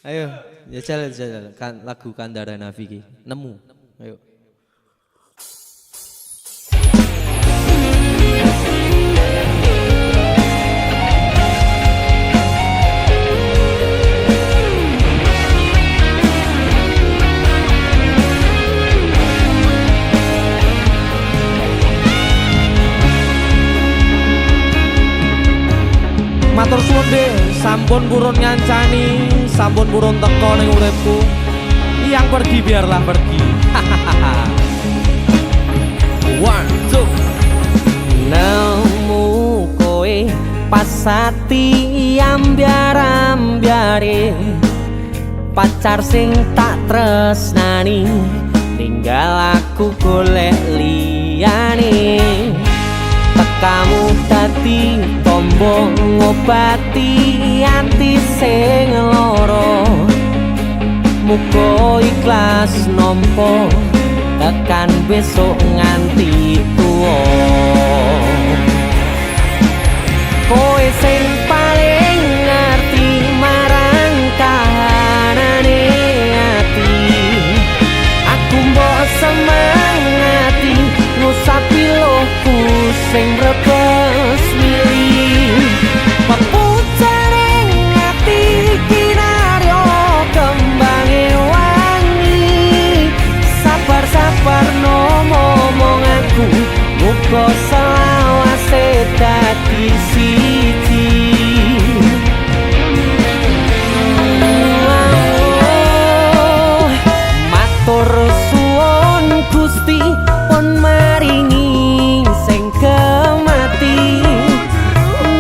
Ayo, jajal kan lagu Kandara Nafi nemu. Ayo. Matur suwun sampun purun ngancani, sampun purun teko ning uripku. Yang pergi biarlah pergi. One, two. Nemu kowe pasati ambyar-ambyare, pacar sing tak tresnani, tinggal aku golek liyane. Tekamu dadi tombo ngobati ati sing lara, muga ikhlas nampa tekan besok nganti tuwa. Kowe sing paling ngerti marang kahanane ati, aku mbok semangati ngusapi lohku sing brebes milih. Pepucaring ati kinaryo kembange wangi, sabar-sabar no momong aku, muga selawase dadi siji. Matur suwun Gusti pun maringi sing kemati,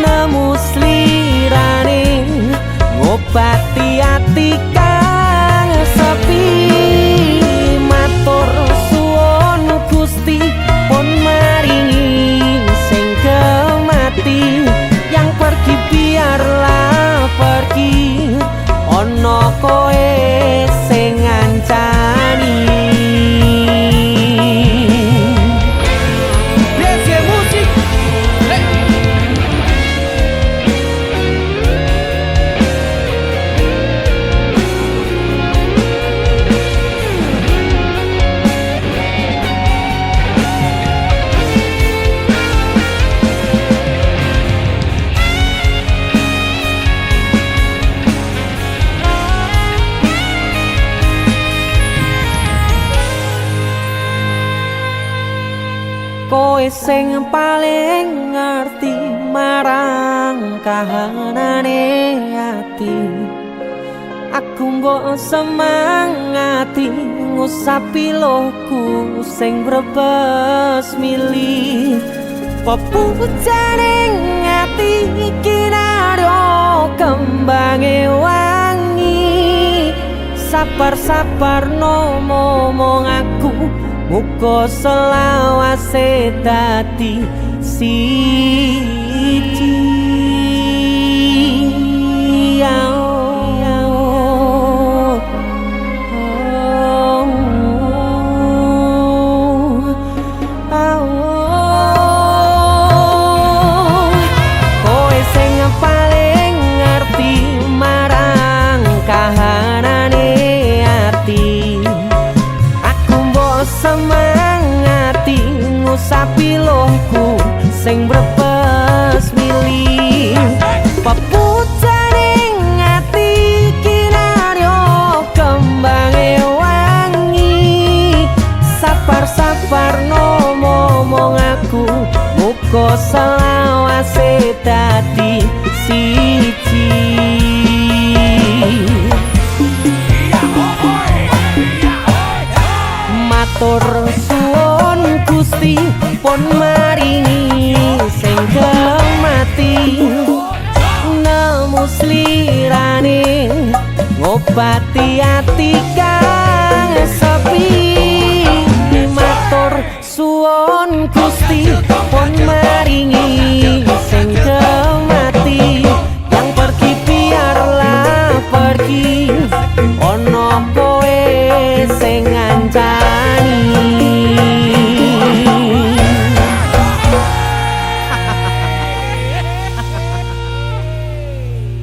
nemu slirane ngobati ati kang sepi. Matur suwun Gusti pun maringi sing kemati, yang pergi biarlah pergi, ono koe sing ngancani. Kowe sing paling ngerti marang kahanane ati, aku mbok semangati ngusapi lohku sing brebes milih. Pepucaring ati kinaryo kembange wangi, sabar-sabar no momong aku, muga selawase dadi siji. Kowe sing paling ngerti marang kahanane ati, aku mbok semangati ngusapi lohku sing brebes milih. Pepucaring ati kinaryo kembange wangi, sabar-sabar no momong aku, muga selawase dadi siji. Matur suwun Gusti pun maringi sing kemati, nemu slirane ngobati ati kang sepi. Matur suwun Gusti pun maringi sing kemati, yang pergi biarlah pergi, ono kowe sing ngancani.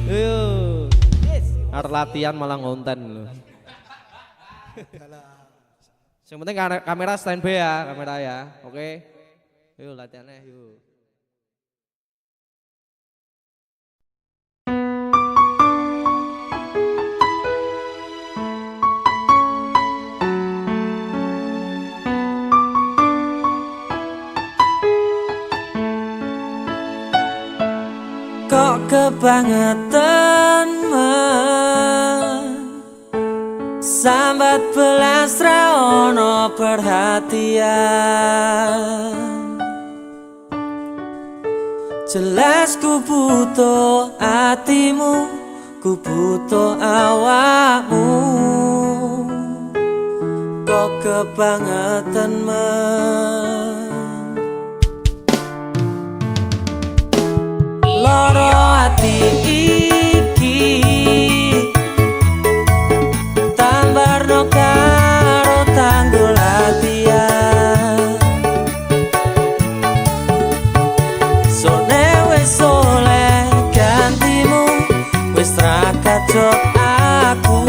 Ayo. Yes. Arep latihan malah ngonten lho. Yang penting kamera standby ya, kamera ya. Oke. Yuk latihannya yuk. Kok kebangetan men sambat belas ra ono perhatian. Jelas ku butuh hatimu, ku butuh awakmu. Kok kebangetan men loro ati iki tambarno karo tanggul latihan. Sone wis oleh gantimu, wis ra kacok aku.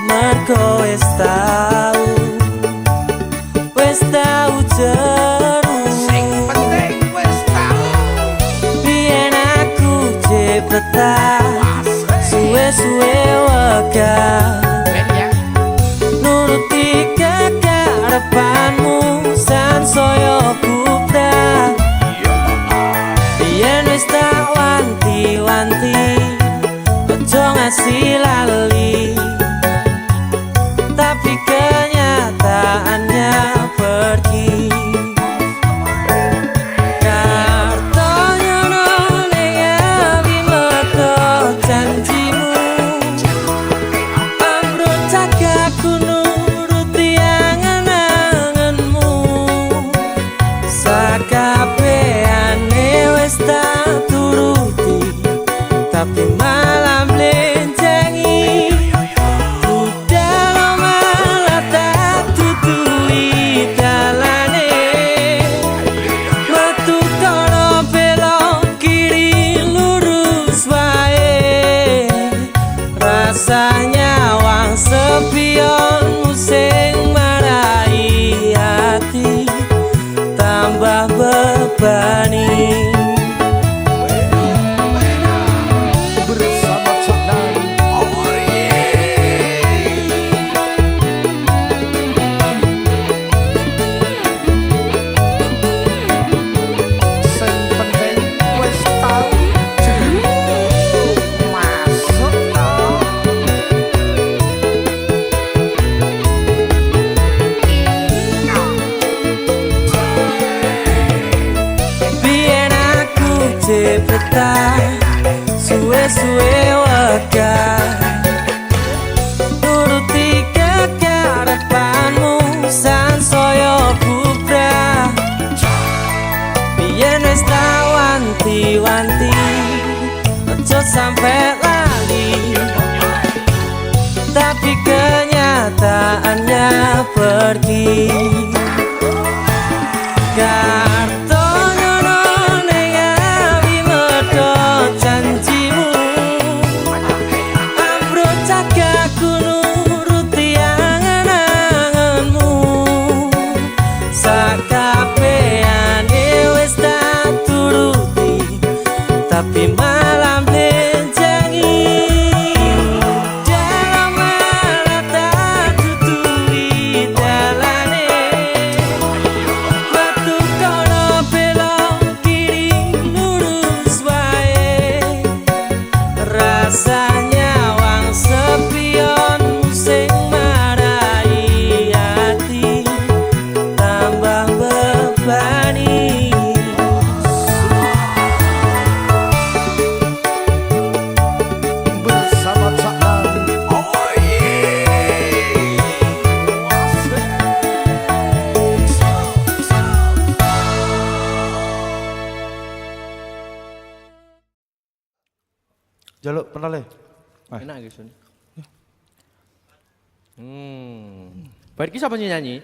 Mergo wis tau jeru. Sing penting wis tau biyen aku cepetan suwe-suwe wegah nuruti kekarepanmu sansaya bubrah. Biyen wis tak wanti-wanti ojo ngasih lali, tapi kenyataannya pergi. Kartonya ning awi metu janjimu, ambruk cagaku nuruti angen-angenmu. Sakabehane wis tak turuti, tapi malam mlencengi. Budal malah tak tutui dalane, metu kono belok kiri lurus wae. Rasanya wang sepionmu sing marai hati tambah bebani. Bersama Caknan. Sing penting wis tau masuk biyen aku cepetan suwe-suwe wegah nuruti kekarepanmu sansaya bubrah. Biyen wis tak wanti-wanti ojo sampe lali, tapi kenyataannya pergi. Kartonya ning awi metu janjimu, ambruk cagaku nuruti angen-angenmu. Sakabehane wis tak turuti, tapi malam mlencengi. Dalam malah tak tutui dalane, metu kono belok kiri lurus wae. Rasanya wang sepionmu sing marai hati tambah bebani. Bersama Caknan. Jaluk pernah le. Enak gitu. Baik ki sapa sing nyanyi?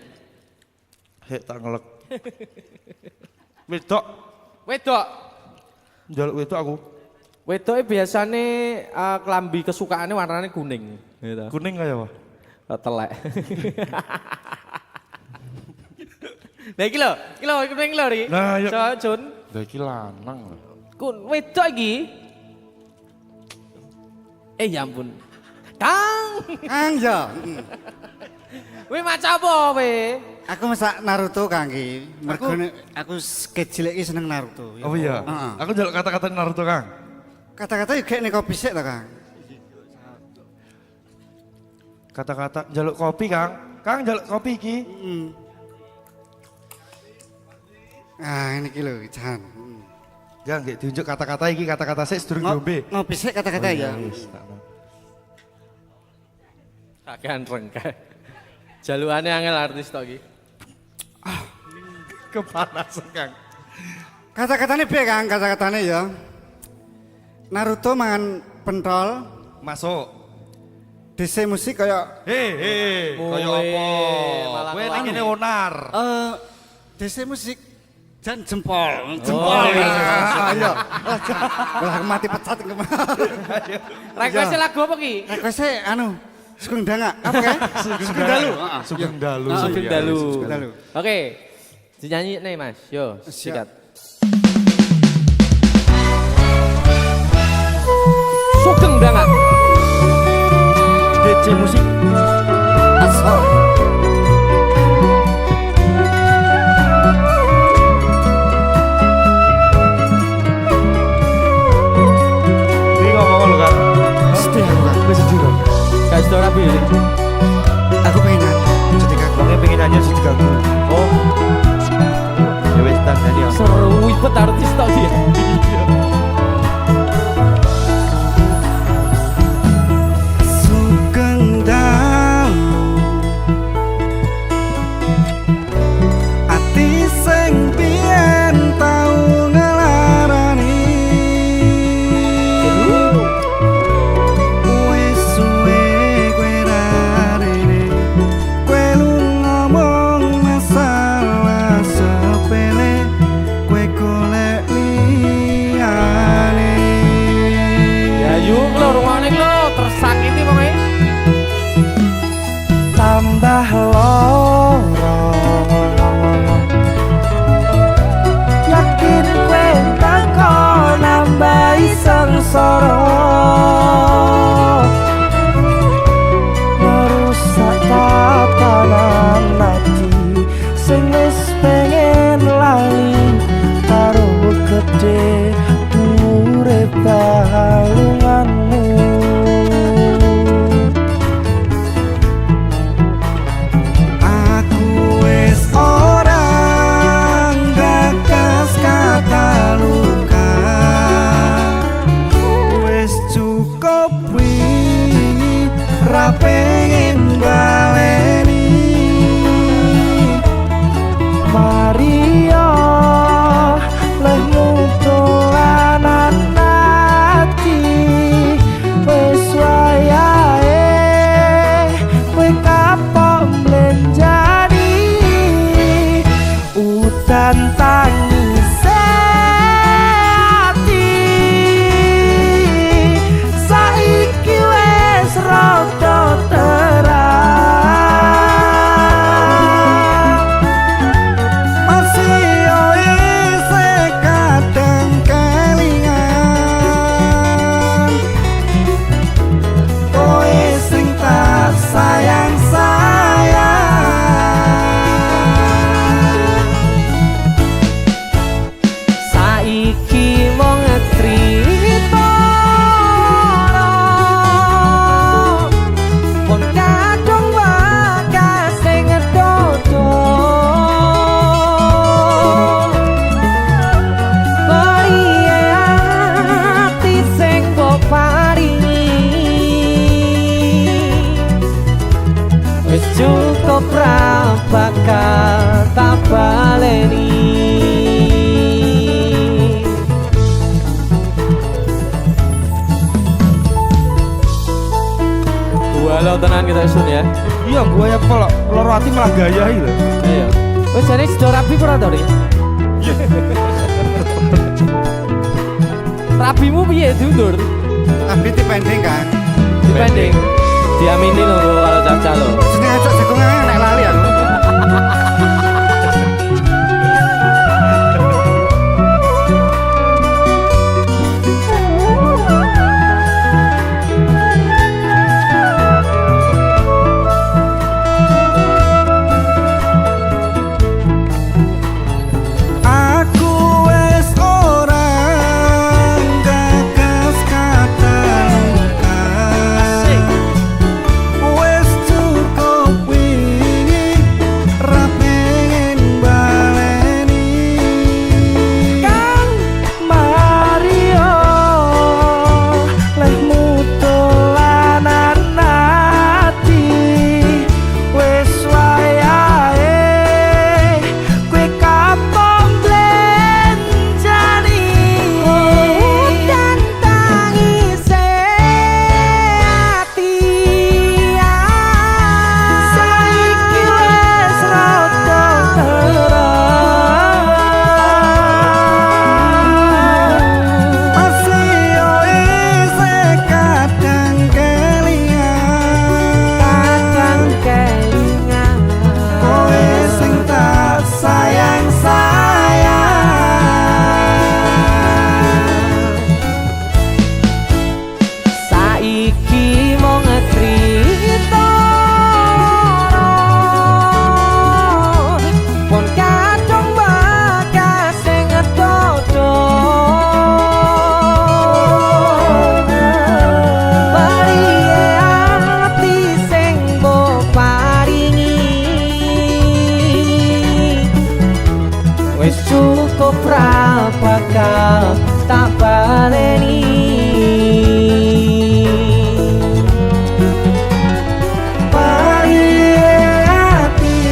Hek tak ngelek. Wedok, Wedok. jaluk wedok aku. Wedoke biasane klambi kesukaane warnane kuning gitu. Kuning kaya apa? Telek. Nah iki lho kuning lho iki. Nah, iya. So, Jun. Lah iki lanang lho. Wedok iki. Ya ampun. Kang. Kang ya. Kowe maca apa kowe? Aku masak Naruto Kang iki. Mergo aku kecil iki seneng Naruto. Oh iya. Heeh. Aku njaluk kata-kata Naruto, Kang. Kata-kata juga nek kopi sik ta Kang. Kata-kata njaluk kopi, Kang. Kang njaluk kopi iki. Ah ini iki lho Jan. Ya nggih diunjuk kata-kata iki, kata-kata sik sedurung diombe. Ngopi sik kata-kata Oh, iya, ya. wis, tak mau. Kakean rengke. Jalukane angel artis tok iki. Kepanasan, Kang. Kata-katane piye Kang? Kata-katane ya. Naruto mangan pentol, Masuk. DC musik kaya Hei, kaya Kowe apa? malah Kowe kelawan. nek kene onar. DC musik jan jempol. iya. Ayo. Lah mati pecat kemarin. Request lagu apa ki? Request anu Sugeng Danga. Apa kae? Sugeng Dalu. Sugeng Dalu. Sugeng Iya, Dalu. Sugeng Dalu. Oke. Dinyanyi nih Mas. Yo, sikat. Sugeng Danga. DC musik. Asal. Iki ngomong lho, Kang. Mesti aku Kang. Wis jujur. Kasih tau rapi ini. Aku pengen nyanyi. Jadi Kang. Wong pengen nyanyi sing diganggu. Oh, Ya wis tas nyanyi. seru ibet artis tok dia. Sugeng Dalu. Ati sing biyen tau ngelarani. Wis suwe kowe rarene. Kowe lu ngomong masalah sepele. Kowe golek liyane. Ya yuk lo rungokne lo tersakiti pokoke. Tambah loro yakin kowe teko nambahi sengsara ngerusak tatanan ati sing wis pengen lali karo gede urip balunganmu. Aku wis orang gagas kata luka. Wis cukup wingi ra pengen baleni. Maria leh nutuanan ati wis wayahe kowe kapok mlenjani udan tangise ati saiki wis rada terang masih isih kadang kelingan kowe sing tak sayang-sayang. Saiki mung cerita pun kadung bakas sing dodo Koye ati sing mbok paringi wis cukup ra bakal tak baleni. Walau tenan kita sun ya. Iya, gua ya kalau loro ati malah gaya iki lho. Ayo. Wis jane sedo rapi ora to, Ri? Rabimu piye diundur? Tapi dipending Kang. Dipending. Diamini lho karo Caca lho. Jeneng ajak jagongan nek lali aku. bakal tak baleni. Pari ati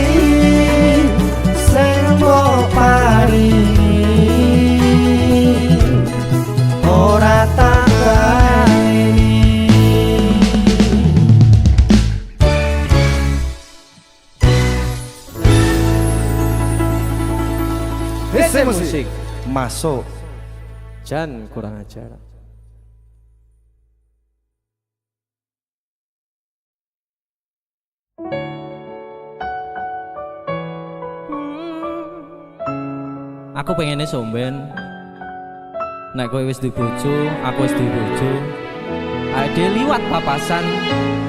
sing mbok paringi ora tak baleni. Musik masuk. Jan kurang ajar. Aku pengennya somben. Nek kowe wis duwe bojo, aku wis duwe bojo. Ade liwat papasan,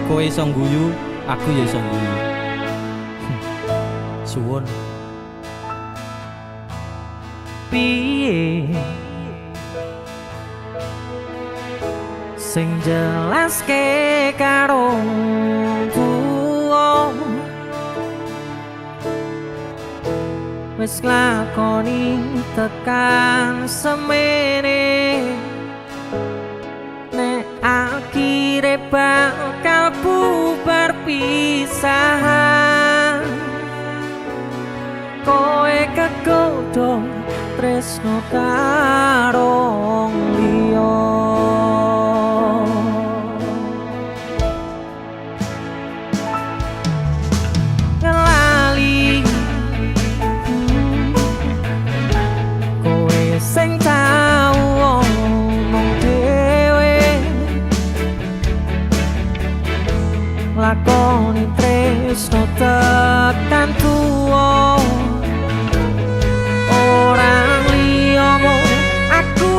kowe iso ngguyu, aku ya iso ngguyu. Suwun. Piye sing jelaske karo kuwo wis nglakoni tekan semene nek akhire bakal bubar pisahan kowe kegodhong tresno karo liya ngelali kowe sing tau ngomong dhewe lakoni tresno tekan tuwa orang liyamu aku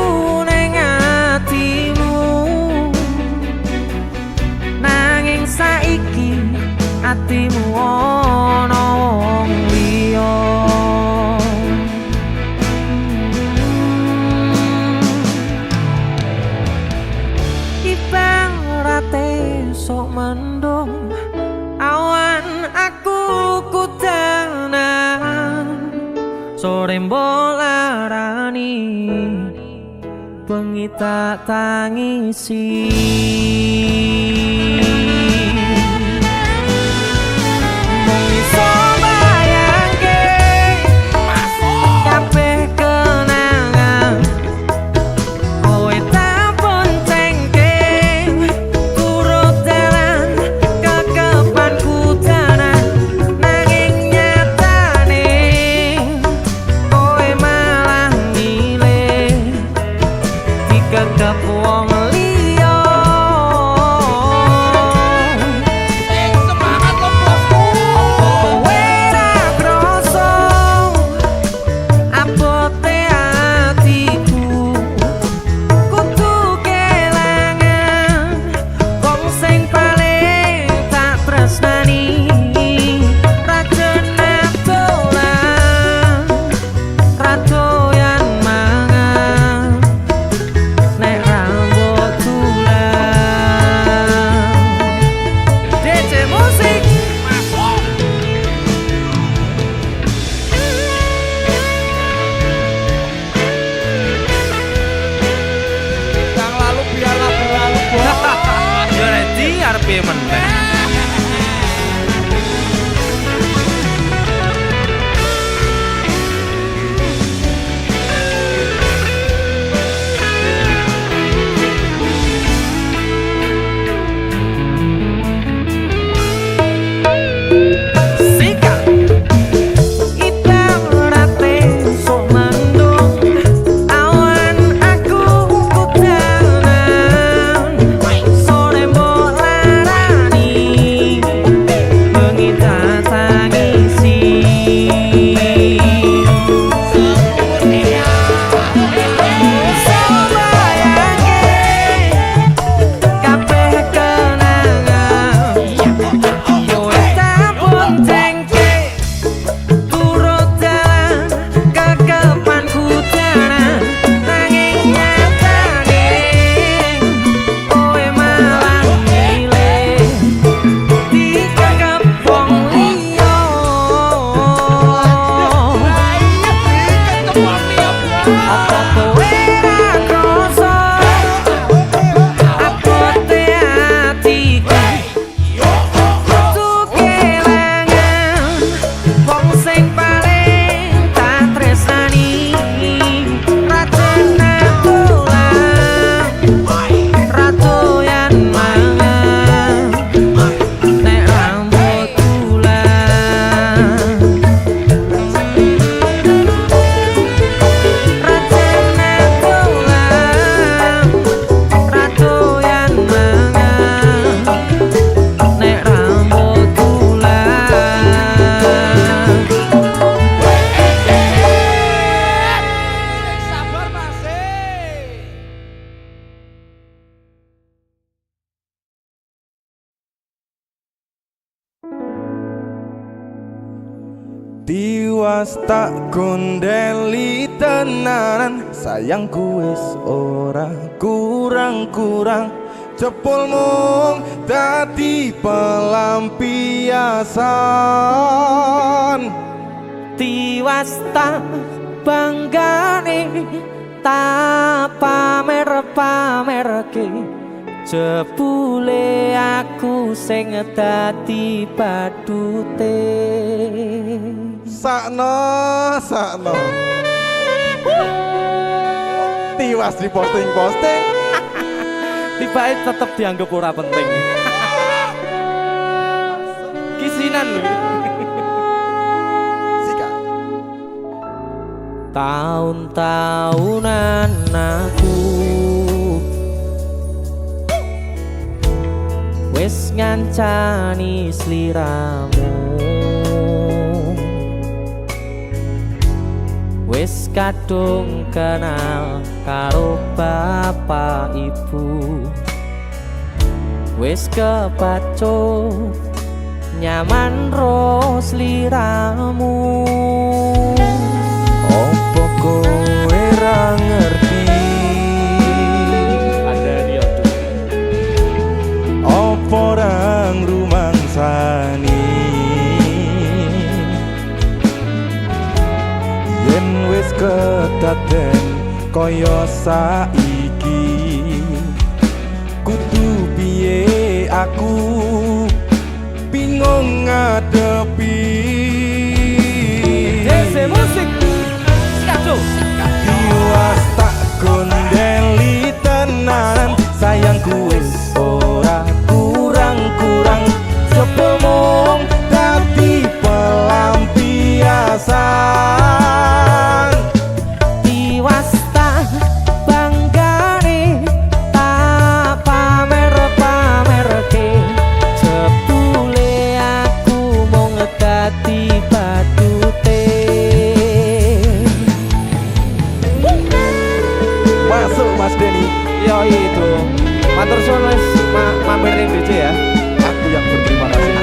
ning atimu nanging saiki atimu ana wong liya ibarate sok mendung awan aku kudanan sore mbolarani bengi tak tangisi mung iso bayangke kabeh kenangan kowe tak boncengke turut dalan kekepanku danan nanging nyatane kowe malah milih dikekang piye meneh. Tiwas tak gondeli tenanan, sayangku wis ora kurang-kurang, jebul mung dadi pelampiasan. Tiwas tak banggane tak pamer-pamerke, jebule aku sing dadi badute. Sakno tiwas di posting Tibae tetep dianggap ora penting. Kisinan lho. Sika Tahun-tahunan aku wis ngancani sliramu, wis kadung kenal karo bapak ibu, wis kepacut nyaman ro sliramu. opo kowe ra ngerti, Ada dia opo ra ngrumangsani, yen wis kedaden kaya saiki, kudu piye aku bingung ngadepi. Dese musik Skaco. Tiwas tak gondeli tenan, sayangku wis ora kurang-kurang, jebul mung dadi pelampiasan. Tiwas tak banggane tak pamer-pamerke, jebule aku mung dadi badute. Masuk Mas Denny, Yo itu matur suwun wis mampir ning DJ ya. aku yang berterima kasih.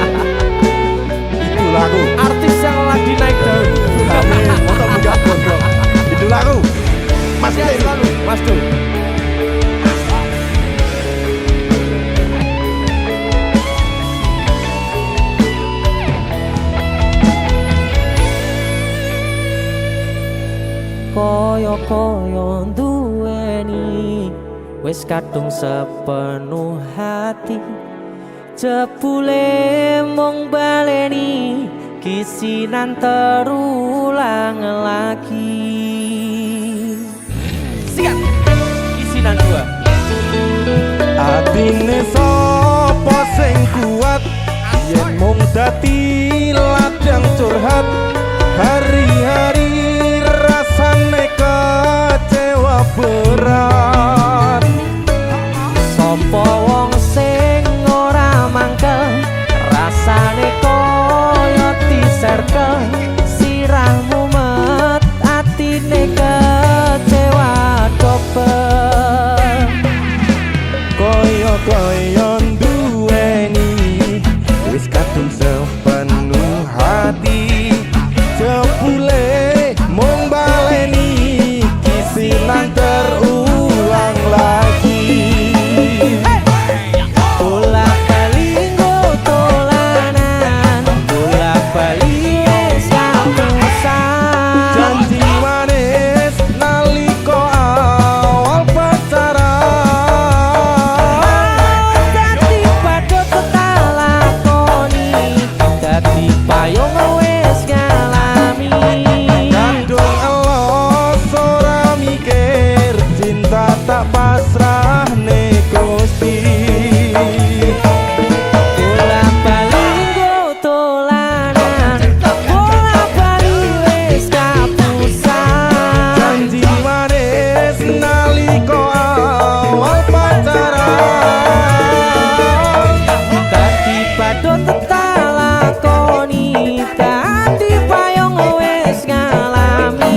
Itu lagu Artis yang lagi naik daun. Amin, motor buka gondrong. Itu lagu Mas Sehat Denny. selalu, Mas Dul. Koyo-koyo duweni wis kadung sepenuh hati, Jebule mung baleni kisinan terulang lagi. Sikat kisinan dua. Atine sapa sing kuat yen mung dadi ladang curhat. Hari-hari rasane kecewa berat. Sopo wong sing ora mangkel rasane koyo diserkel. Sirahmu met atine kecewa dobel. Koyo duweni wis kadung sepenuh hati. Jebule mung baleni kisinan terulang lagi. Bolak-balik tolanan, bolak-balik wis kapusan. Janji manis nalika awal pacaran. Dadi padha tetalakoni, dadi payung wis ngalami. Kandung elos ora mikir cinta tak pasrah ne Gusti. Bolak-balik tolanan, bolak-balik wis kapusan. Janji manis nalika awal pacaran. Dadi padha tetalakoni, dadi payung wis ngalami.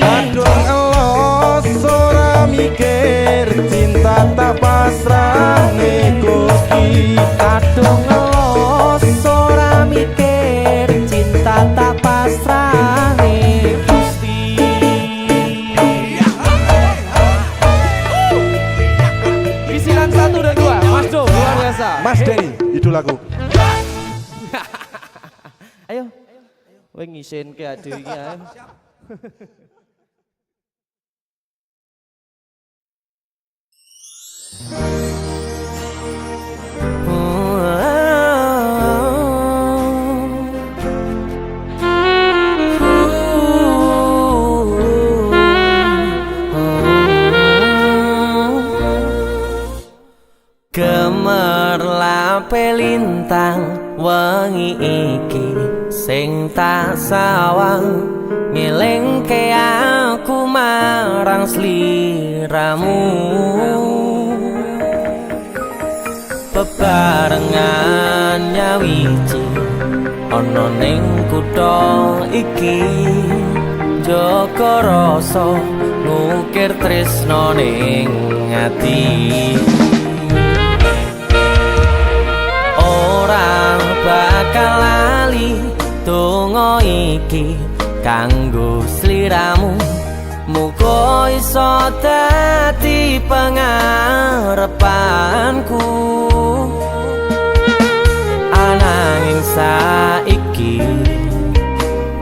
Kandung elos ora mikir cinta tak pasrah ne Gusti. Kadung ngelos ora mikir cinta tak pasrah ning Gusti. Kisinan 1 dan 2, Mas Do, luar biasa. Mas Denny, idolaku. Ayo. Kowe ngisinke ade iki ayo. Gemerlape lintang wengi iki sing tak sawang ngelingke aku marang sliramu. Bebarengan nyawiji ana ning kutha iki, jaga rasa ngukir tresno ning ati. Ora bakal lali donga iki kanggo sliramu. Muga iso dadi pangarepanku. Ananging saiki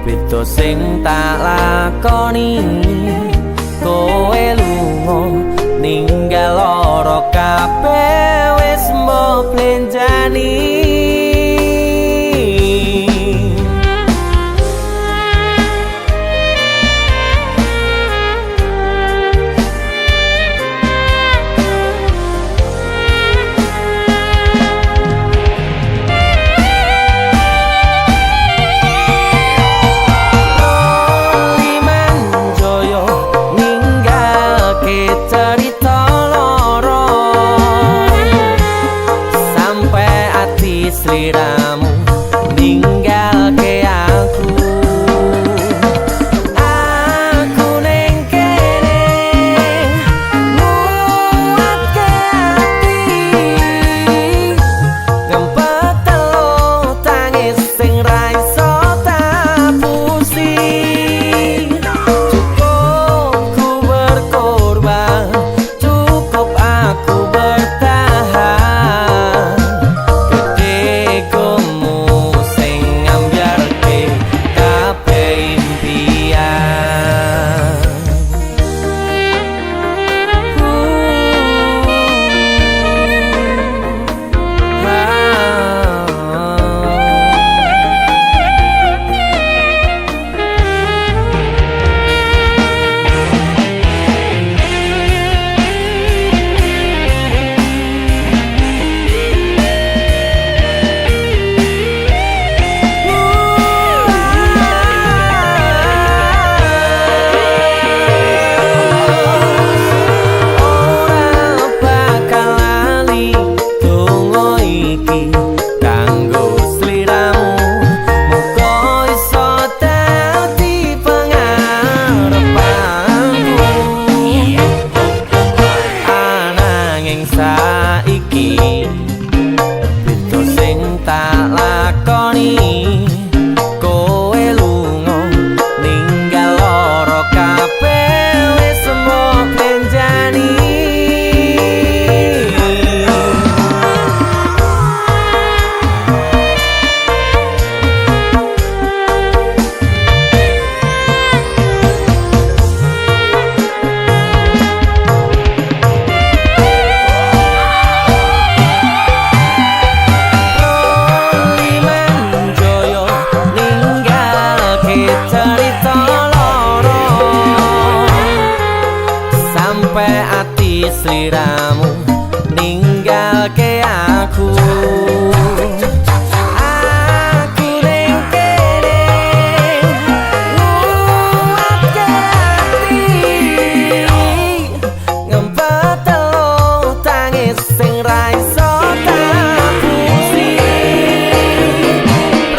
beda sing tak lakoni. Kowe lunga ninggal lara kabeh wis mbok blenjani. Sliramu ninggalke aku. Aku ning kene nguatke ati, ngempet telu tangis sing ra iso tapusi. Cukup ku berkorban, cukup aku bertahan. Sing saiki beda sing tak lakoni kowe lunga ninggal lara kabeh wis mbok benjani sliramu ninggalke aku aku ning kene nguwatke ati ngempet telu tangis sing ra iso tapusi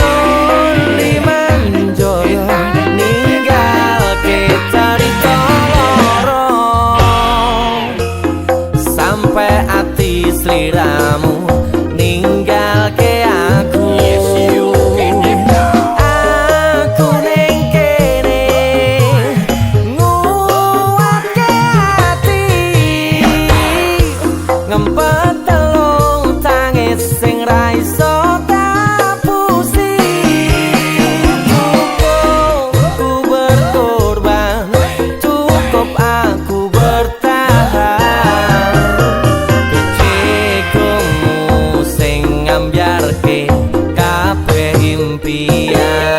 Roli Manjoyo ninggalke carita loro sampai ati sliramu ninggalke aku aku ning kene nguwatke ati ngempet telu tangis sing ra iso tapusi cukup ku berkorban cukup aku bertahan ngambyarke kabeh impian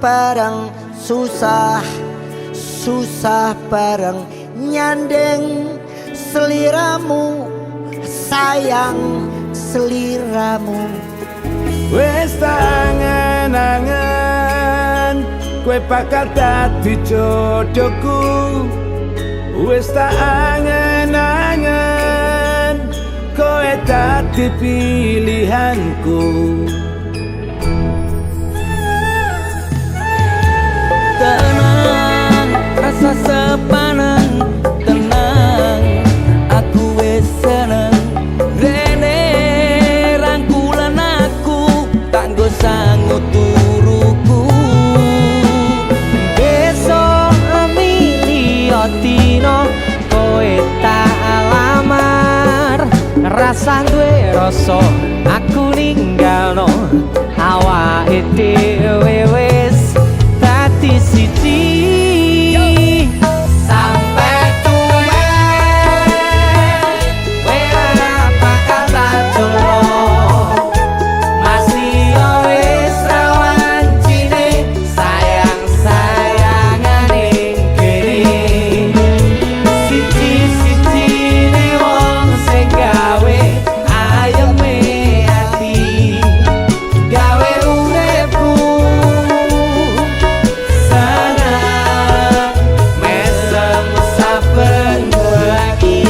bareng susah bareng nyandeng seliramu sayang seliramu. Wis tangen-angen kowe bakal dadi jodohku. Wis tak angen-angen kowe dadi pilihanku. Tenang, rasa sepaneng, tenang, aku wis seneng. Rene rangkulan aku, tak nggo sangut turuku. Besok milio dino, kowe tak lamar. Rasa duwe rasa, aku ninggalno awake dhewe wis dadi siji. Sampai tuwe kowe ora bakal tak jono. Masih yo wis rawan cine sayang-sayangan ning kene. Siji-sijine wong sing gawe ayeme ati, gawe uripku seneng mesem saben pagi.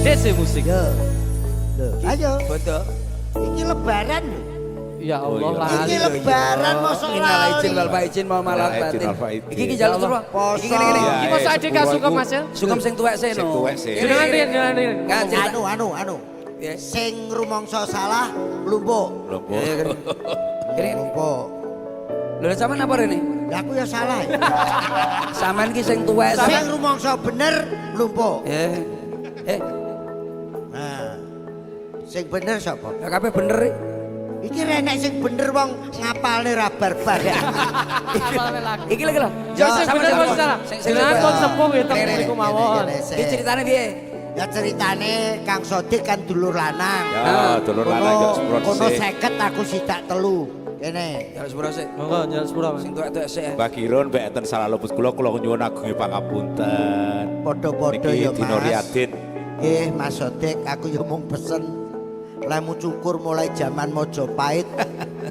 Dese musik. Ayo Betul. iki lebaran lho. Ya Allah Iki lebaran mosok Minal lali. izin wal faizin mohon maaf batin. Iki jaluk terus. Iki ngene. Iki masa adik gak suka Mas ya? Sungkem sing tuwek seno. Jangan Rin. Kan cerita. Anu. Ya. Sing rumangsa salah lumpuk. Kene. Lumpuk. Lho sampean apa rene? Lah aku ya salah. Sampean ki sing tuwek. Sing rumangsa bener lumpuk. Nah. Sing bener sapa? Lah kabeh bener iki. Iki renek sing bener wong ngapalne ra barbar. Iki lho. Ya sing bener kok salah. Jenengan kon sepuh ya teng niku mawon. Iki ceritane piye? Ya ceritane Kang Sodik kan dulur lanang. Ya, dulur lanang yo sprot Kono sih. 50 aku sidak 3. Kene. Jaluk sepuro sik. Monggo nyal sepura Mas. Sing tuwek-tuwek sik. Mbak Giron mbek enten salah luput kula nyuwun agunge pangapunten. Padha-padha ya Niki dina Mas. Riyadin. Nggih Mas Sodik aku ya mung pesen lemu cukur mulai zaman Mojopahit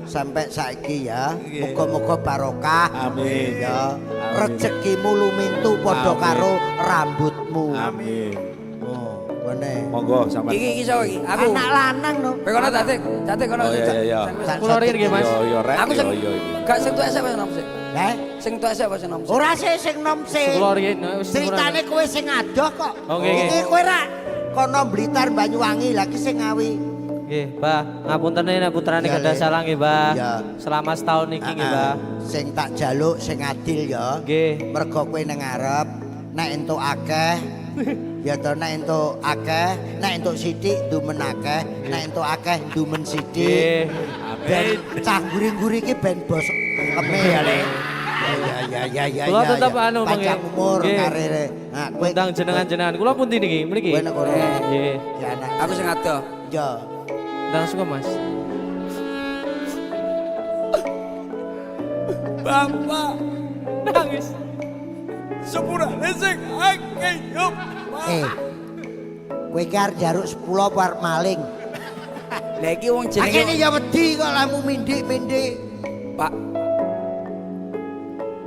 sampai saiki ya. Muga-muga barokah. Amin. Ya. Amin. Rezekimu lumintu padha Amin. karo rambutmu. Amin. Oh, ngene. Monggo sampean. Iki sapa iki? Aku. Anak lanang no. Kowe kono Datik kono. Oh, iya. Kula Rin nggih Mas. Yo rek Aku sing yo. gak sing tuwek sik nom sik. Lah, Sing tuwek sik sing nom sik. ora sing nom sing. Kula Rin wis Ceritane kowe sing adoh kok. Oh, nggih, Iki kowe ra kono Blitar Banyuwangi lagi sing ngawi. nggih, Mbah. Ngapunten nek putrane Ya, gadah Le. salah nggih, Mbah. Ya. Selama setahun iki nggih, Mbah. Sing tak jaluk sing adil ya. Nggih. Mergo kowe nang ngarep nek entuk akeh ya to nek entuk akeh, nek entuk sithik ndumen akeh, nek entuk akeh ndumen sithik. Nggih. Ben cah guri-guri iki ben bos keme ya Le. Ya. Kula tetep anu panjang mengke. umur Nggih. karire. Nah, kowe Undang jenengan-jenengan. Kula pundi niki? Mriki. kowe nek kono. Nggih. Ya anak. Aku sing adoh. Ya. Ndang suka, Mas. Bapak Nangis. sepurane sing akeh yo. Kowe iki arep njaruk 10 apa arep maling? Lah iki wong Kene jenenge ya wedi kok lamu mindik-mindik. Pak.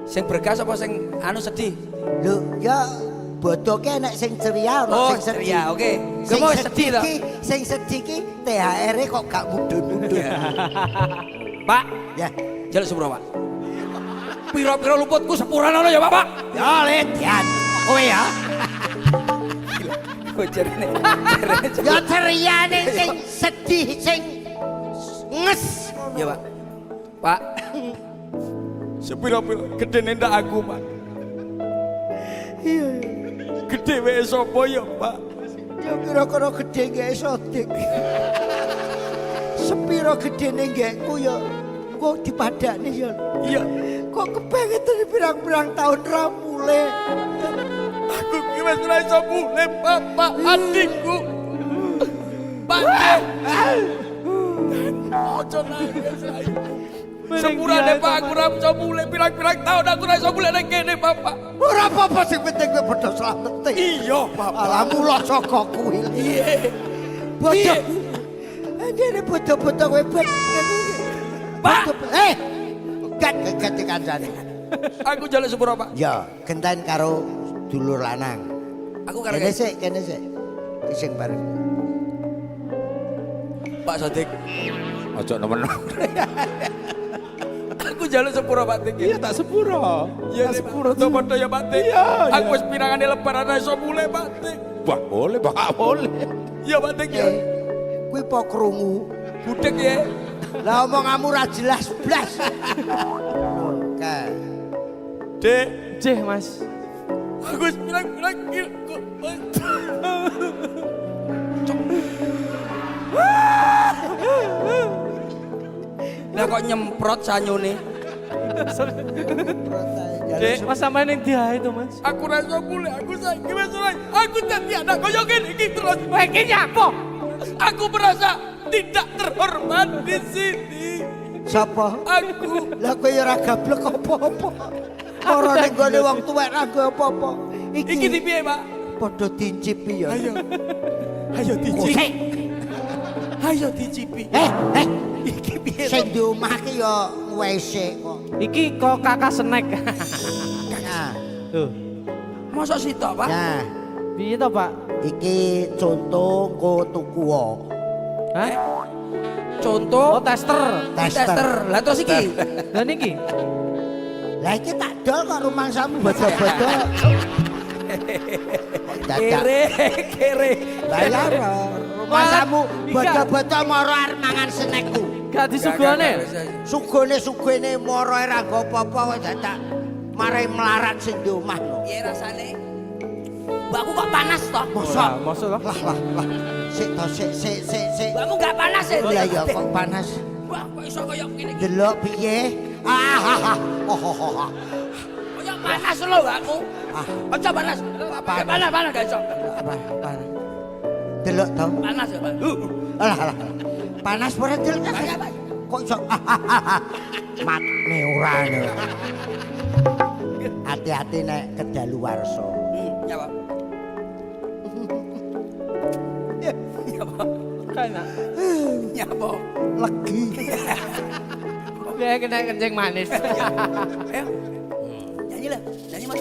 Sing bergas apa sing anu sedih? Lho, ya bodoke enek sing ceria ono Oh, sing sedih. ceria, oke. Sing Gemuk sedih sedih to. ki, sing sedih ki THR-e kok gak mudhun-mudhun. Pak, Ya, jaluk sepuro, Pak. Piro-piro luputku sepuran ono ya, Pak. ya letian. Kowe ya. Bojarene. Ya ceriane sing sedih, sing nges. Ya, Pak. Pak. Sepiro-piro gedene ndak aku, Pak. Iya. Gede wae sapa ya, Pak? Ya kira-kira gedhe nggih Sodik. Sepiro gedene nggihku ya engko dipadakne ya. Iya. Kok kepengen dari pirang-pirang tahun ra mulih. Aku ki wis ora iso mulih, Bapak adikku. Pak. Ojo nangis, Rai. Sepurane Pak aku ora iso mulih pirang-pirang tahun aku ora iso mulih ning kene Bapak. Ora apa-apa sing penting kowe padha slamete. Iya Bapak. Alah mula saka kuwi. Iya. Bodho. Dene bodho-bodho kowe bet. Pak. Gat kancane. Aku njaluk sepuro Pak. Ya, gentaen karo dulur lanang. Aku karo Kene sik. Sing bareng. Pak Sodik. Ojo nemen. Aku njaluk sepuro Pak Dik. Iya tak sepuro. Iya sepuro to padha ya Pak Dik. Aku wis pirangane lebaran ora iso mulih Pak Dik. Wah boleh Pak boleh. Iya Pak Dik ya. Kuwi po krungu. Budek ya. Lah omonganmu ora jelas blas. Oke. Dek, Jeh, Mas. aku wis pirang-pirang kok. Lah kok nyemprot sanyone. Dek, Mas sampean ning ndi ae to, Mas? Aku ora iso mulih, aku saiki wis ora. Aku dadi anak kaya ngene iki terus. Kowe iki nyapa? Aku merasa tidak terhormat di sini. Sapa? Aku Lah kowe ya ora gablek apa-apa. Ora ning gone wong tuwek ra nggo apa-apa. iki di piye, Pak? Padha dincipi ya. Ayo. Ayo dicipi. Ayo dicipi. Iki piye? Sing di omah ki ya WC kok. Iki kok kakak snack. Nah, Tuh. Mosok sitok, Pak? nah, Piye to, Pak? iki contoh ko tuku wo. Hah? Contoh Oh, tester. tester. Lah terus iki. Lah niki. Lah iki tak dol kok rumangsamu bodo-bodo. Dadak. Kere. Bayar rumangsamu bodo-bodo moro arep mangan snackku. Gak disugone. Sugone moro ora nggo apa-apa kok dadak marai melarat sing di omah. Piye rasane? Mbakmu kok panas toh? Mosok lah. Lah. Sik to sik. Mbakmu gak panas ya? Lah ya kok panas. Wah, kok iso kaya ngene iki? Delok piye? Kaya panas lho mbakmu. Aja panas. Panas gak iso. Apa? Delok to. Panas ya, Pak. Alah. Panas ora delok. Kok iso? Matne ora ne. Hati-hati nek kedaluwarsa. Ya, Pak. Ya, Pak. Kayak Ya, Pak. Legi. Dia kena kencing manis. Ayo. Nyanyi lah. Nyanyi, Mas.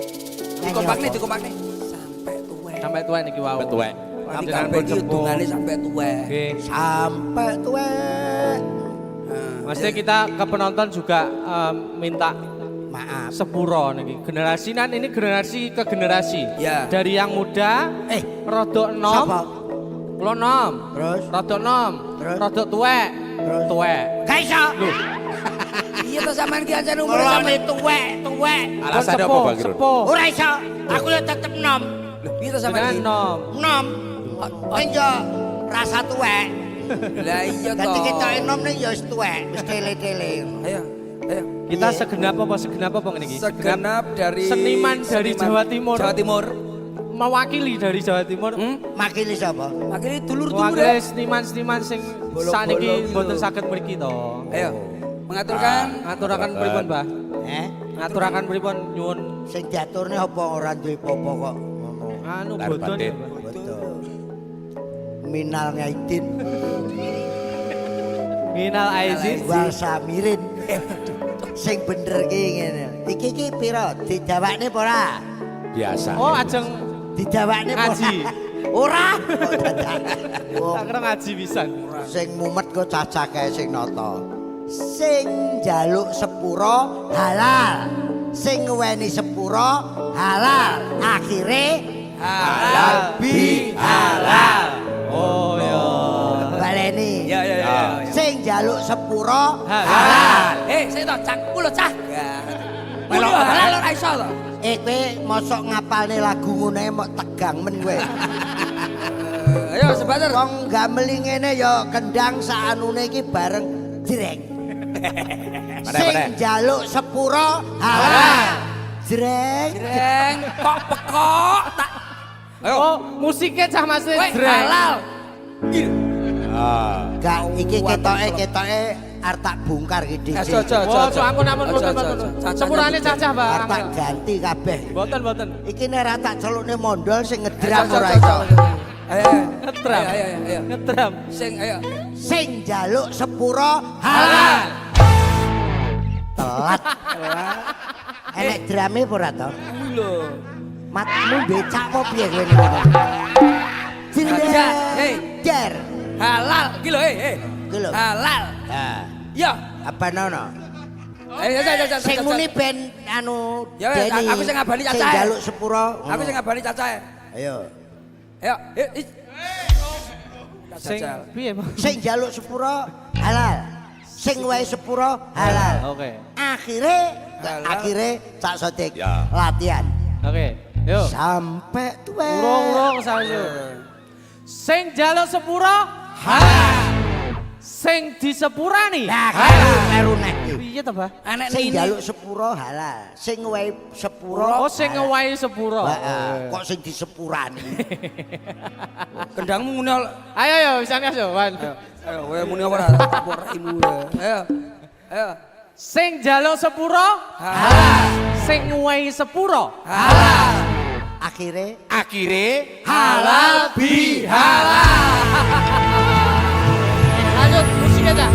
Dikompak nih. Sampai tuwek. Sampai tua niki wau. Betuwek. Nanti kabeh iki hubungane sampai tuwek. Oke. Sampai tuwek. Maksudnya kita ke penonton juga minta Maaf. sepuro niki. Generasi ini generasi ke generasi. Ya. Dari yang muda, rodok enom, Sapa? kulo enom, Terus? rodok enom, Terus? rodok tuwek, Terus? tuwek. Gak iso. Iya to sampean ki ancen umure Mulane sampean. tuwek. Alasannya apa Bang Irun? Sepuh. Ora iso. Aku ya tetep nom. Piye to sampean Dengan ki? enom. Nom. Ning yo rasa tuwek. Lah iya to. Dadi kita enom ning yo wis tuwek, wis tele-tele. Ayo. Kita segenap apa niki? Segenap dari seniman dari Jawa Timur. Jawa Timur. Mewakili dari Jawa Timur. Makili sapa? Akhirnya dulur-dulur Mewakili ya. seniman-seniman sing Bolong-bolong saniki gitu. mboten saged mriki to. Ayo. Mengaturkan Ngaturaken pripun, Mbah? Ngaturakan pripun nyuwun Sing diaturne apa ora duwe apa kok ngono. anu Lahir bodho batin. Mbah. Betul. Minal ngaidin Minal aizin. wal samirin. Sing bener ki ngene. Iki pira? Dijawakne apa ora? Biasa. Oh, ajeng Dijawakne apa ngaji. ora? Kok dadak. Wong Tak kira ngaji pisan. sing mumet kok cacah kae sing nata. Sing njaluk sepuro halal. Sing ngeweni sepuro halal. Akhire halal bi halal. Oh ya. Baleni. Ya. Sing njaluk sepuro Halal. halal. Saya to cak kulo cah. Melok halal ora iso to. Kowe mosok ngapalne lagu ngene mok tegang men kowe. Ayo sebentar. Wong gameli ngene ya kendang saanune iki bareng jreng. Sing njaluk sepuro halal. Jreng. Jreng kok pekok tak. Ayo. Oh, musiknya cah Mas Kowe Jreng. halal. Gak iki ketoke arep tak bongkar iki dhisik. Aja. Ampun. Sepurane cacah, Pak. Arep tak ganti kabeh. Mboten. Iki nek ra tak celukne mondol sing ngedram ora iso. Ngetram. Sing njaluk sepura halal. Telat. Enek drame apa ora to? Lho. Matmu becak apa piye kowe niku? Jer. Halal iki lho, Iki lho. Halal. Ha. Ya. Apa nono? Ya. Sing muni ben anu Ya, Deni. aku sing ngabani Sing cacahe. njaluk sepura. Aku sing ngabani cacahe. Ayo. Ayo. Sing piye, Pak? Sing njaluk sepura halal. Sing wae sepura halal. Oke. Akhire Cak Sodik Ya. latihan. Oke. Yo. Sampai tuwe. Urung sayu. Sing njaluk sepura halal. Sing disepurani Nah, karo nek iki. piye to, Pak? Enek Sing nini. njaluk sepura halal. Sing wae sepura. Oh, sing ngewahi sepura. Heeh. Kok sing disepurani? Kendangmu muni. Ayo wisane ayo. Ayo, kowe muni ora tak poraimu. Ayo. Sing njaluk sepura Halal. sing ngewahi sepura. Halal. Akhire Halal bihalal. Lanjut musiknya dah.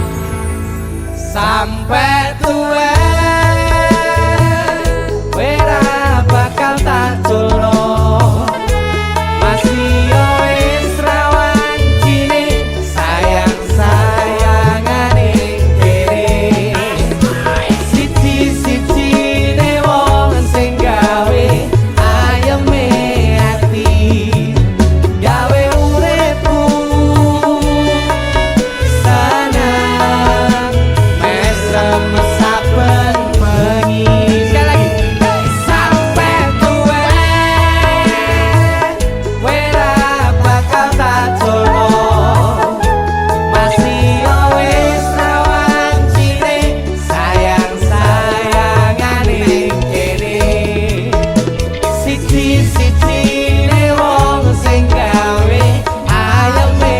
Sampai tuwe wera bakal tak culno masih yo wis rawan cine sayang-sayangane kene siji-siji ne wong sing gawe ayeme ati gawe uripku seneng mesem saben bengi. Sekali lagi. Sampai tuwe wera bakal tak jono masih yo wis rawan cine sayang-sayangane kene siji-siji ne wong sing gawe ayeme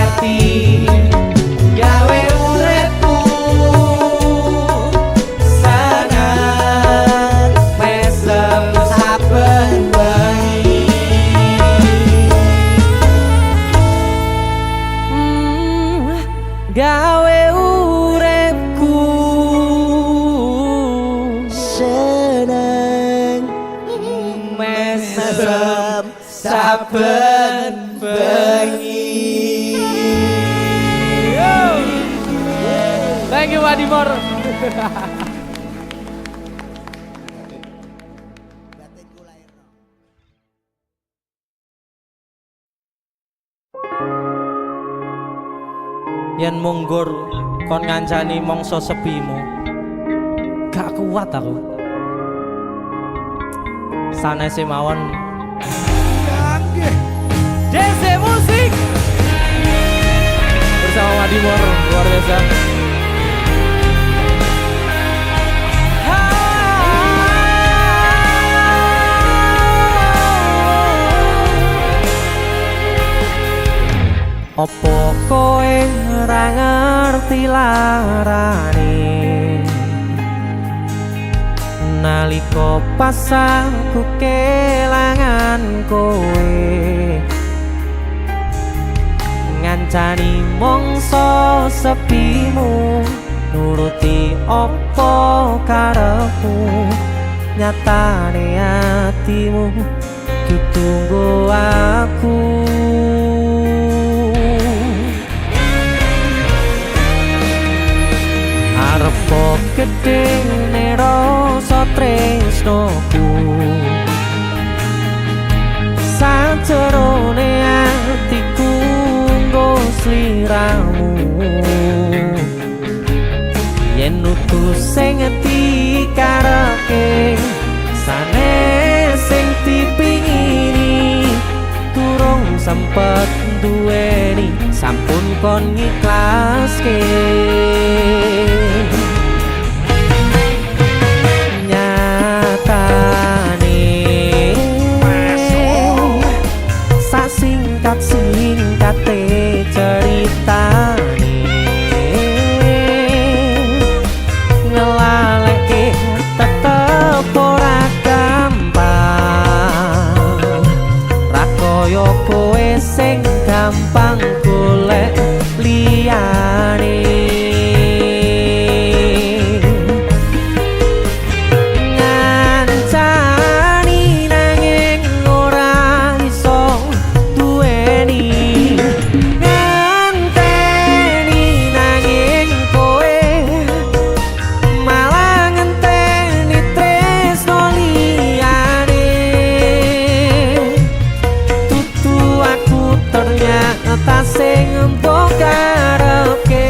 ati gawe uripku seneng mesem saben bengi. Gawe uripku seneng mesem saben bengi. Thank you, Pak Dimor. Yen munggur kon ngancani mongso sepimu gak kuat aku sanese mawon DC Musik bersama Madimor luar biasa. Opo kowe ora ngerti larane nalika pas aku kelangan kowe ngancani mongso sepimu nuruti opo karepmu nyatane atimu ditunggu aku. Arepo gedene rasa tresnoku sajerone atiku nggo sliramu yen utus sing dikarepke sanes sing dipingini durung sempet duweni sampun kon ngiklaske. Singkat-singkate ceritane kaya kowe sing gampang golek liyane ngancani nanging ora iso duweni nganteni nanging kowe malah ngenteni tresno liyane tutu aku ternyata sing mbok karepke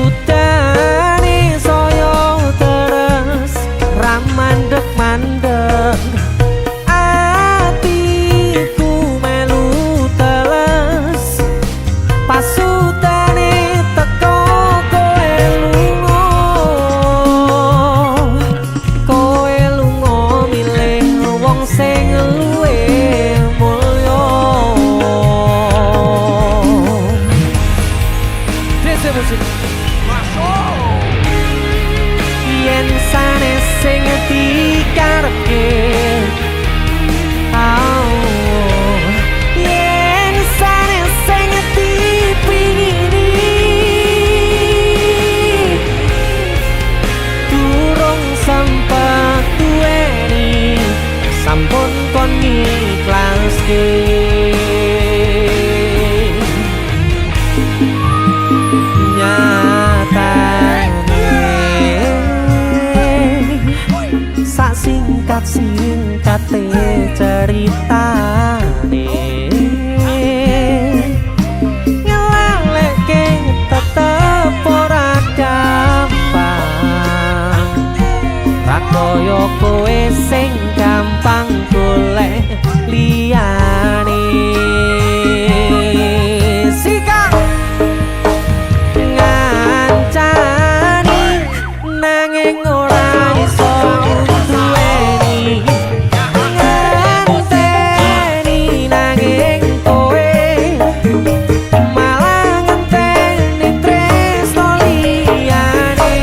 udane saya terus ra mandeg-mandeg atiku melu teles pasudane teko kowe lunga milih wong sing luwe mulya dese musik yen sanes sing dikarepke yen sanes sing dipingini durung sempat duweni sampun kon ngiklaske nyatane sak singkat-singkate ceritane ngelalekke tetep ora gampang ra kaya kowe sing gampang golek liyane sikap ngancani nanging ora iso duweni ngenteni nanging kowe malah ngenteni tresno liyane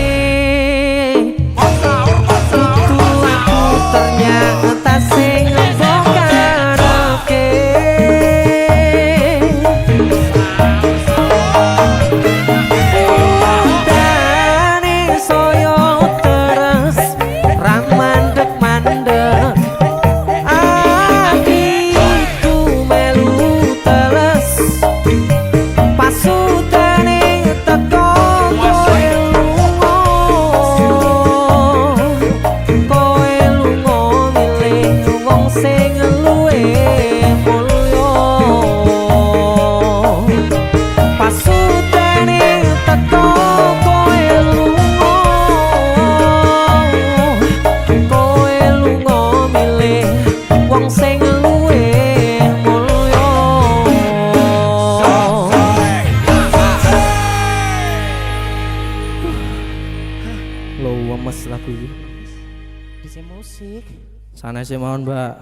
tutu aku ternyata sing mbok karepke udane saya terus ra mandeg-mandeg atiku melu teles pasudane teko kowe lunga milih wong sing luwe mulya pasudane teko kowe lunga milih wong sing luwe mulya lo wemes lagu iki dise musik sanese mawon mbak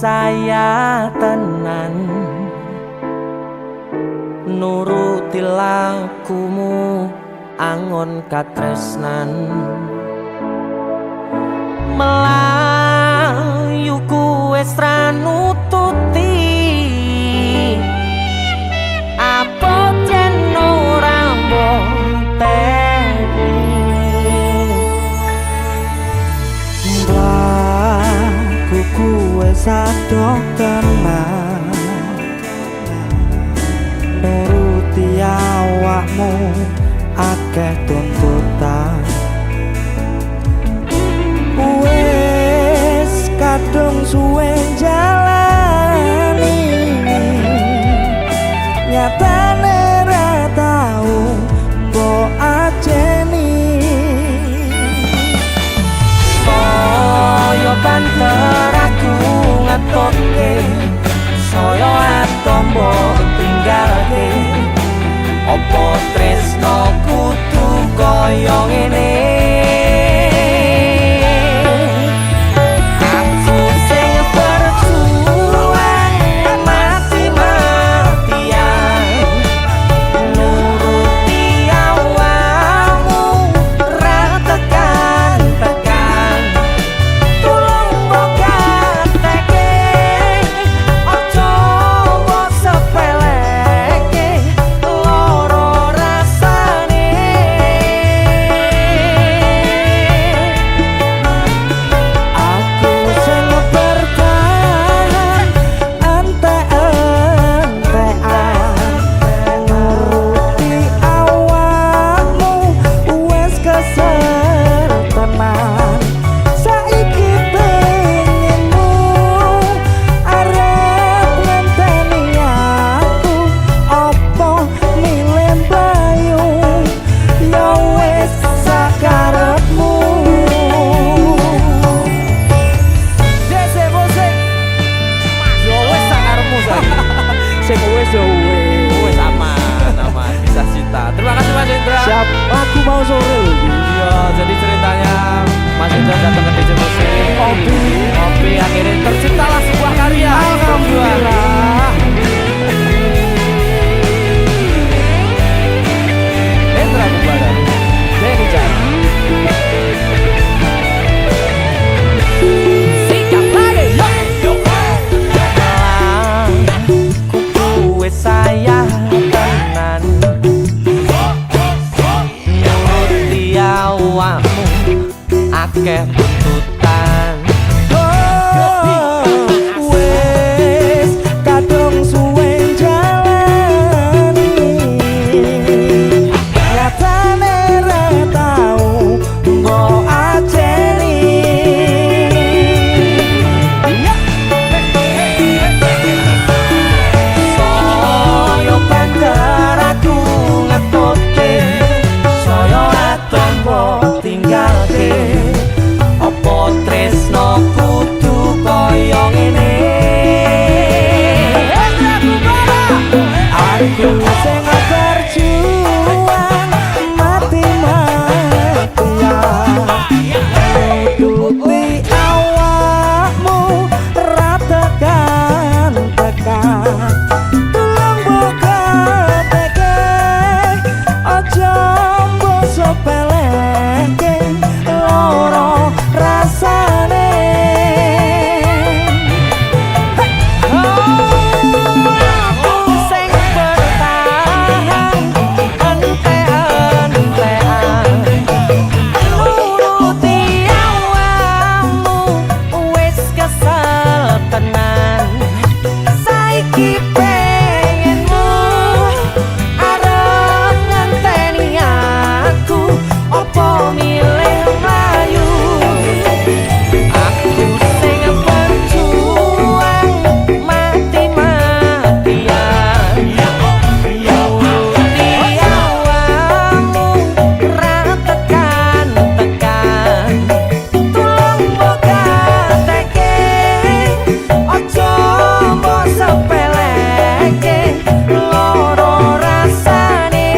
saya tenan nuruti lakumu angon katresnan melayu wis ra nututi apa jen ora mboteni sadok tenan nuruti awakmu akeh tuntutan wis kadung suwe jalani nyatane ra tau mbok ajeni kaya banter Mas Indra. Siap, aku mau sore loh. Iya, jadi ceritanya Mas Indra datang ke DJ Musik. Kopi akhirnya terciptalah sebuah karya. Alhamdulillah. Indra Bumbara, Denny Jan. Sikap lagi, yo. Kuku saya tenan. Nuruti awakmu akeh tuntutan. Wes kadung suwe jalani. Nyatane ra tau mbok ajeni. Soyo banter aku ngetoke, soyo ra tombo tinggalke. Apa tresno kudu koyo ngene. Aku sing berjuang mati-matian nututi awakmu ra tekan-tekan. Tulung buka teke aja mbok sepeleke loro rasane. Aku sing bertahan ente-entean nuruti awakmu wis kesel tenan. Saiki pengenmu arep ngenteni aku opo milih mlayu. Aku sing berjuang mati-matian nuruti awakmu ra tekan-tekan. Tulung buka teke aja mbok sepeleke loro rasane.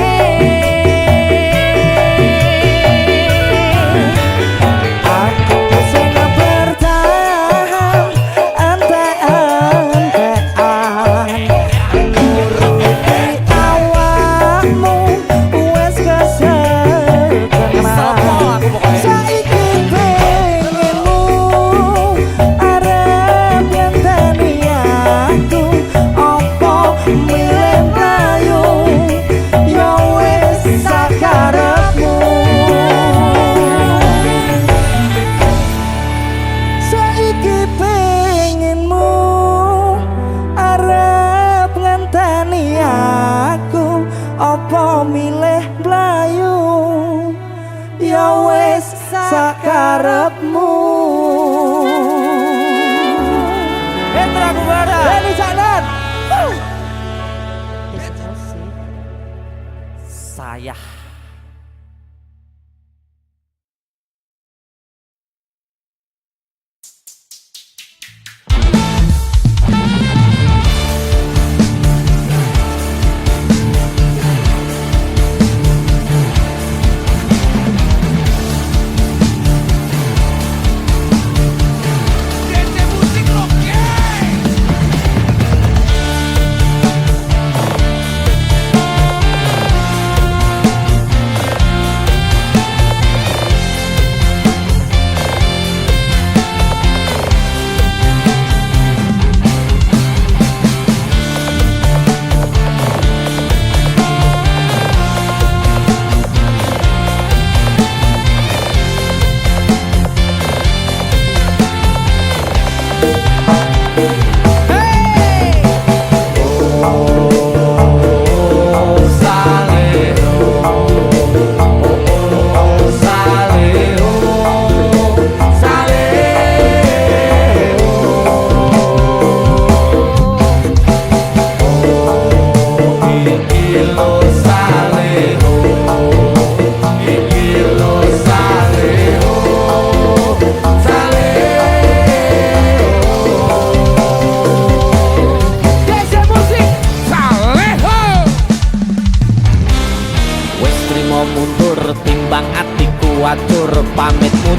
Aku sing bertahan ente-entean nuruti awakmu wis kesel tenan. Saiki pengenmu arep ngenteni aku opo milih mlayu ya wis sakarepmu. Saiki pengenmu arep ngenteni aku opo milih mlayu ya wis sakarepmu. Indra Bumbara, Denny Jan. Saya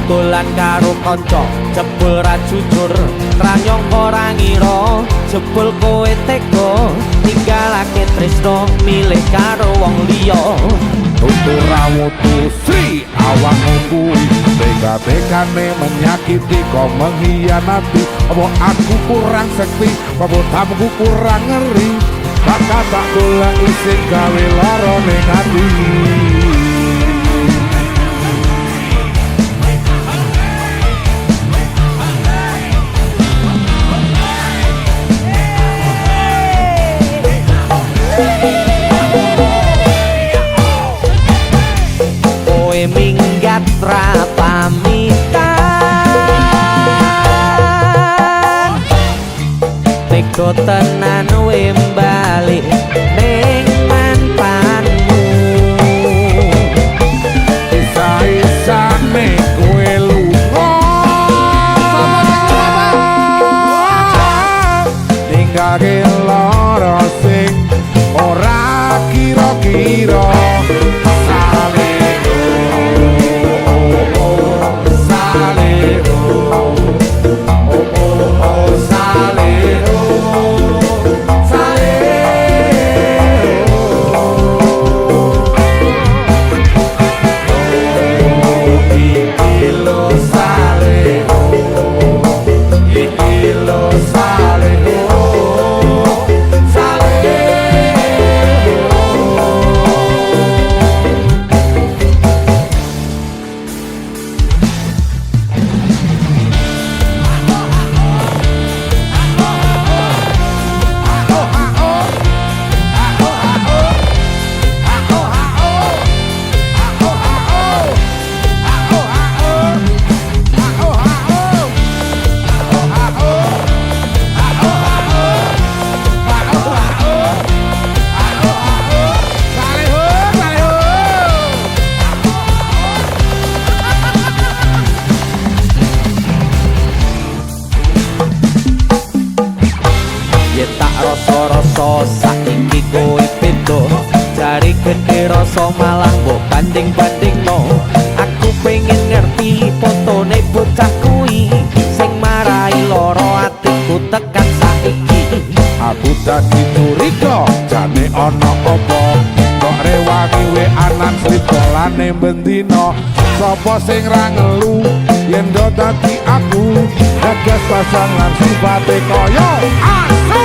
dolan karo kanca jebul ra jujur ra nyangka ra ngira jebul kowe tega ninggalake tresno milih karo wong liya tutur rawuhku Sri awakmu kuwi tega-tegane menyakiti kok mengkhianati apa aku kurang sekti apa tamuku kurang ngeri bakal tak goleki sing gawe lara ning ati kowe minggat ra pamitan tega tenan we balik ning mantanmu isa-isane kowe lunga ninggake lara sing ora kira-kira rasa saiki kowe beda jari gede rasa malah mbok banding-bandingno aku pengen ngerti fotone bocah kuwi sing marai lara atiku tekan saiki aku dadi curiga jane ana apa kok rewangi we anan srikolane bendina sapa sing ra ngelu yen do dadi aku gagas pasangan sifate kaya asu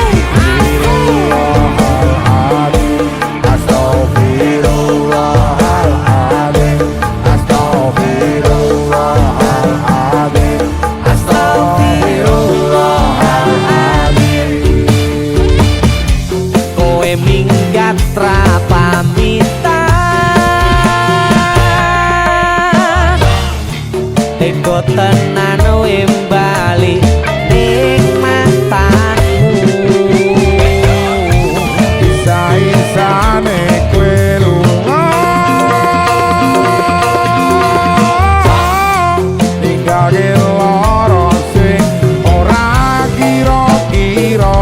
kowe minggat ra pamitan tega tenan we bali ning mantanmu isa-isane kowe lunga ninggake lara sing ora kira-kira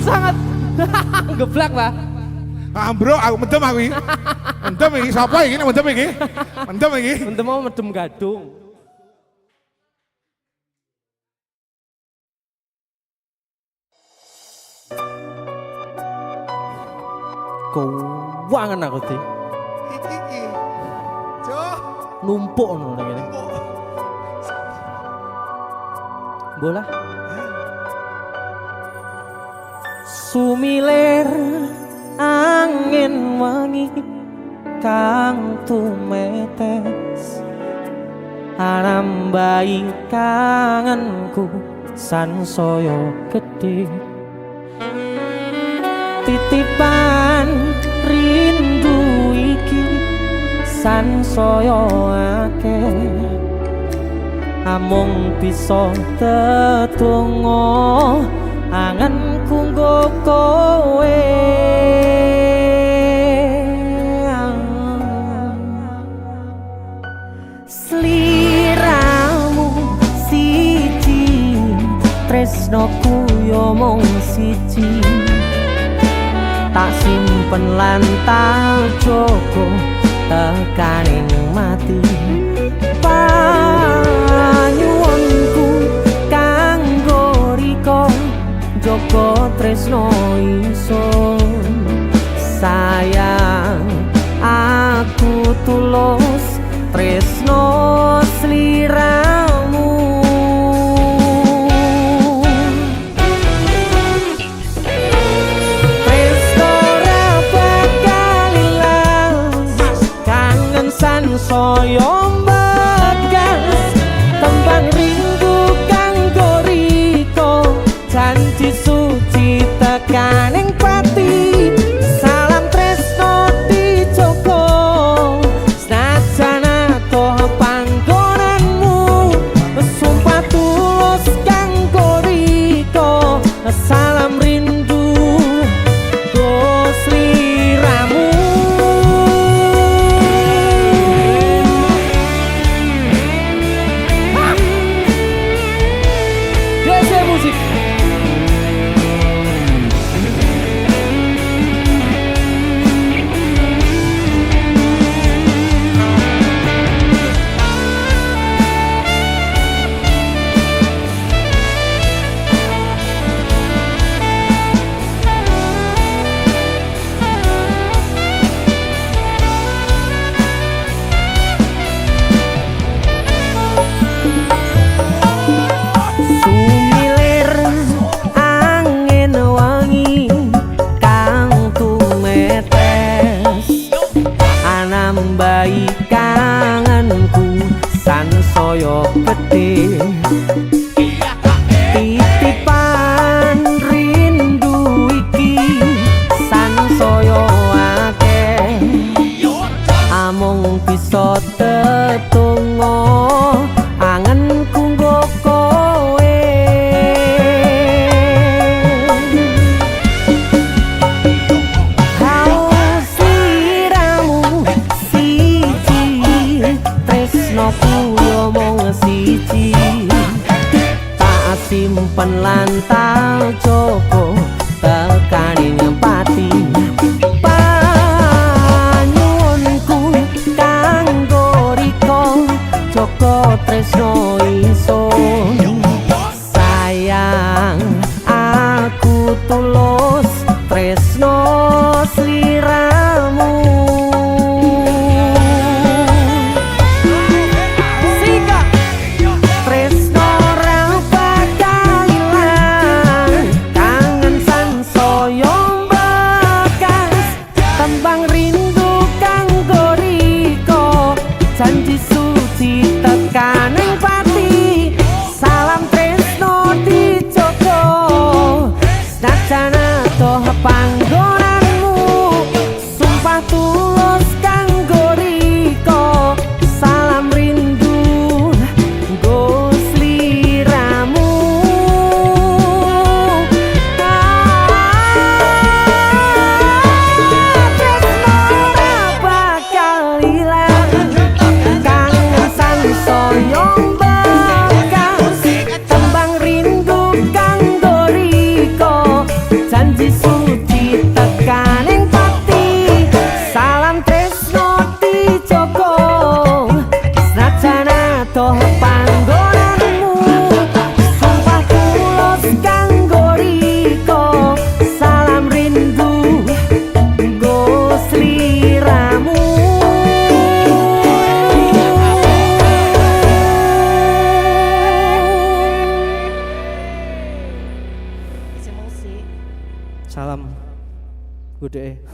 sangat geblak Pak. Bro, aku mendem aku iki. Mendem iki sapa iki nek mendem iki? Mendem iki. Mendem mau medem gadung. Keuangan aku tuh. Iki. Jo. Numpuk ngono ngene. Bola. Sumilir angin wangi kang tumetes arambai kangenku sansaya gedhe titipan rindu iki sansaya akeh amung bisa tetunggo anganku nggo kowe sliramu siji tresnoku yo mung siji tak simpen lan tak jogo tekaning mati panyuwunku kanggo riko jogo tresno ingsun sayang aku tulus tresno sliramu tresno ra bakal ilang kangen sansaya mbegas tembang rindu kanggo riko janji suci tekaning pati salam tresno dijogo senajan atoh panggonanmu sumpah tulus kanggo riko salam rindu go sliramu Desa musik sumilir angin wangi kang tumetes anambai kangenku sansaya gedhe titipan rindu iki sansaya akeh amung bisa tetunggo angenku nggo kowe sliramu siji tresnoku yo mung siji tak simpen lan tak jogo tekaning pati panyuwunku kanggo riko joko tresno ingsun sayang aku tulus tresno sliramu sika tresno ra bakal ilang kangen sansaya mbekas tembang rindu kanggo riko janji suci tekaning pati salam tresno dijogo senajan atoh panggonanmu sumpah tulus kanggo riko salam rindu nggo sliramu tresno ra bakal ilang kangen sansaya mbekas tembang rindu kanggo riko janji suci Salam. Gede.